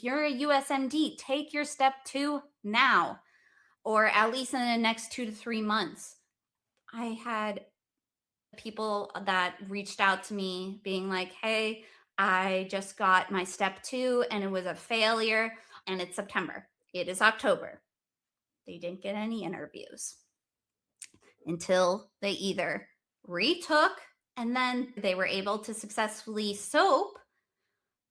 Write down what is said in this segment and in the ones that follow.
If you're a USMD, take your step 2 now, or at least in the next 2 to 3 months. I had people that reached out to me being like, hey, I just got my step 2 and it was a failure, and it's September. It is October. They didn't get any interviews until they either retook and then they were able to successfully SOAP,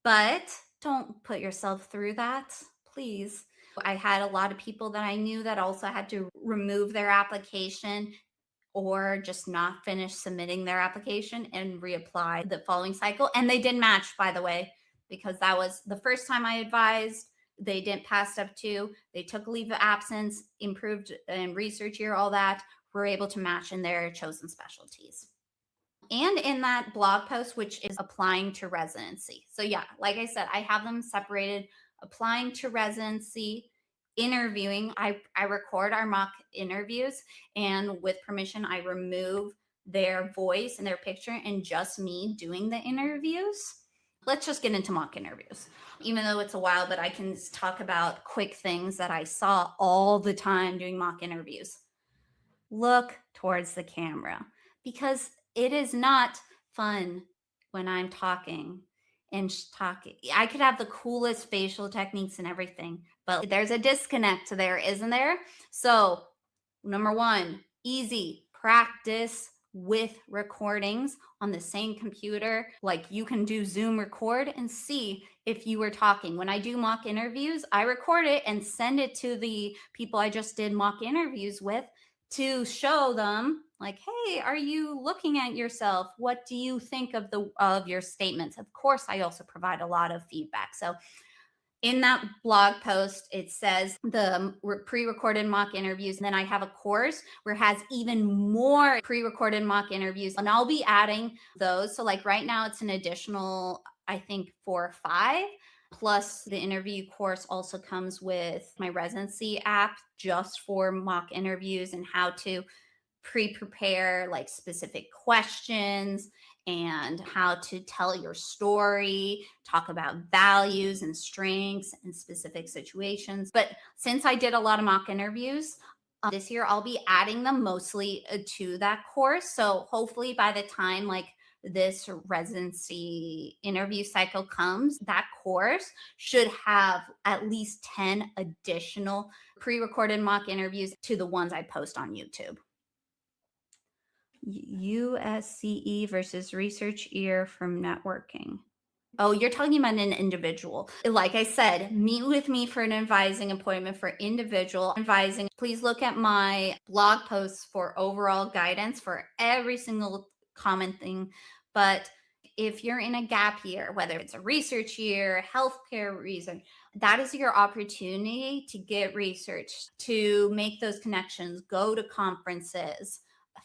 but don't put yourself through that, please. I had a lot of people that I knew that also had to remove their application or just not finish submitting their application and reapply the following cycle. And they didn't match, by the way, because that was the first time I advised. They didn't pass step 2. They took a leave of absence, improved in research year, all that. Were able to match in their chosen specialties. And in that blog post, which is applying to residency. So yeah, like I said, I have them separated: applying to residency, interviewing. I record our mock interviews, and with permission, I remove their voice and their picture and just me doing the interviews. Let's just get into mock interviews. Even though it's a while, but I can talk about quick things that I saw all the time doing mock interviews. Look towards the camera, because it is not fun when I'm talking and talking. I could have the coolest facial techniques and everything, but there's a disconnect there, isn't there? So, number 1, easy, practice with recordings on the same computer. Like, you can do Zoom record and see if you were talking. When I do mock interviews, I record it and send it to the people I just did mock interviews with to show them, like, hey, are you looking at yourself? What do you think of your statements? Of course, I also provide a lot of feedback. So in that blog post, it says the pre-recorded mock interviews. And then I have a course where it has even more pre-recorded mock interviews, and I'll be adding those. So like right now it's an additional, I think, 4 or 5. Plus, the interview course also comes with my residency app just for mock interviews and how to pre-prepare like specific questions and how to tell your story, talk about values and strengths and specific situations. But since I did a lot of mock interviews this year, I'll be adding them mostly to that course. So hopefully by the time like this residency interview cycle comes, that course should have at least 10 additional pre-recorded mock interviews to the ones I post on YouTube. USCE versus research year from networking. Oh, you're talking about an individual. Like I said, meet with me for an advising appointment for individual advising. Please look at my blog posts for overall guidance for every single common thing. But if you're in a gap year, whether it's a research year, healthcare reason, that is your opportunity to get research, to make those connections, go to conferences,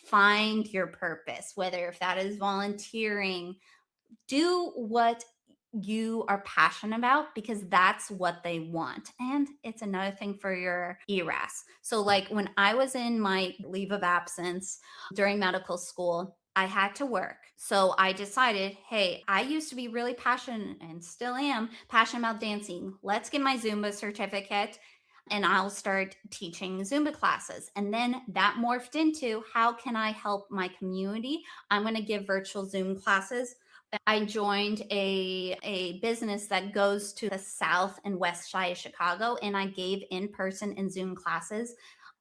find your purpose, whether if that is volunteering, do what you are passionate about, because that's what they want. And it's another thing for your ERAS. So like when I was in my leave of absence during medical school, I had to work. So I decided, hey, I used to be really passionate and still am passionate about dancing. Let's get my Zumba certificate and I'll start teaching Zumba classes. And then that morphed into, how can I help my community? I'm going to give virtual Zoom classes. I joined a business that goes to the south and west side of Chicago, and I gave in-person and Zoom classes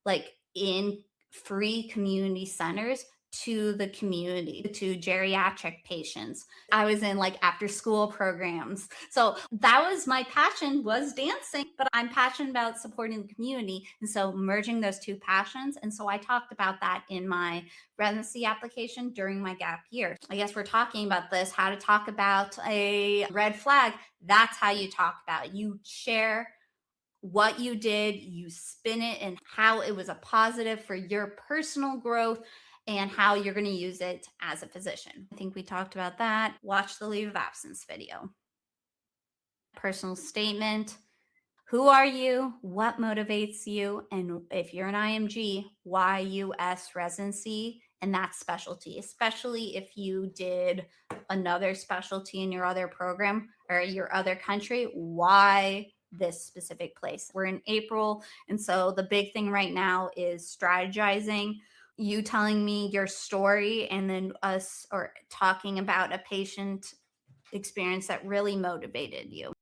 like in free community centers to the community, to geriatric patients. I was in like after school programs. So that was my passion, was dancing, but I'm passionate about supporting the community. And so merging those two passions. And so I talked about that in my residency application during my gap year. I guess we're talking about this, how to talk about a red flag. That's how you talk about it. You share what you did, you spin it and how it was a positive for your personal growth and how you're going to use it as a physician. I think we talked about that. Watch the leave of absence video. Personal statement. Who are you? What motivates you? And if you're an IMG, why US residency and that specialty, especially if you did another specialty in your other program or your other country, why this specific place. We're in April. And so the big thing right now is strategizing, you telling me your story, and then us or talking about a patient experience that really motivated you.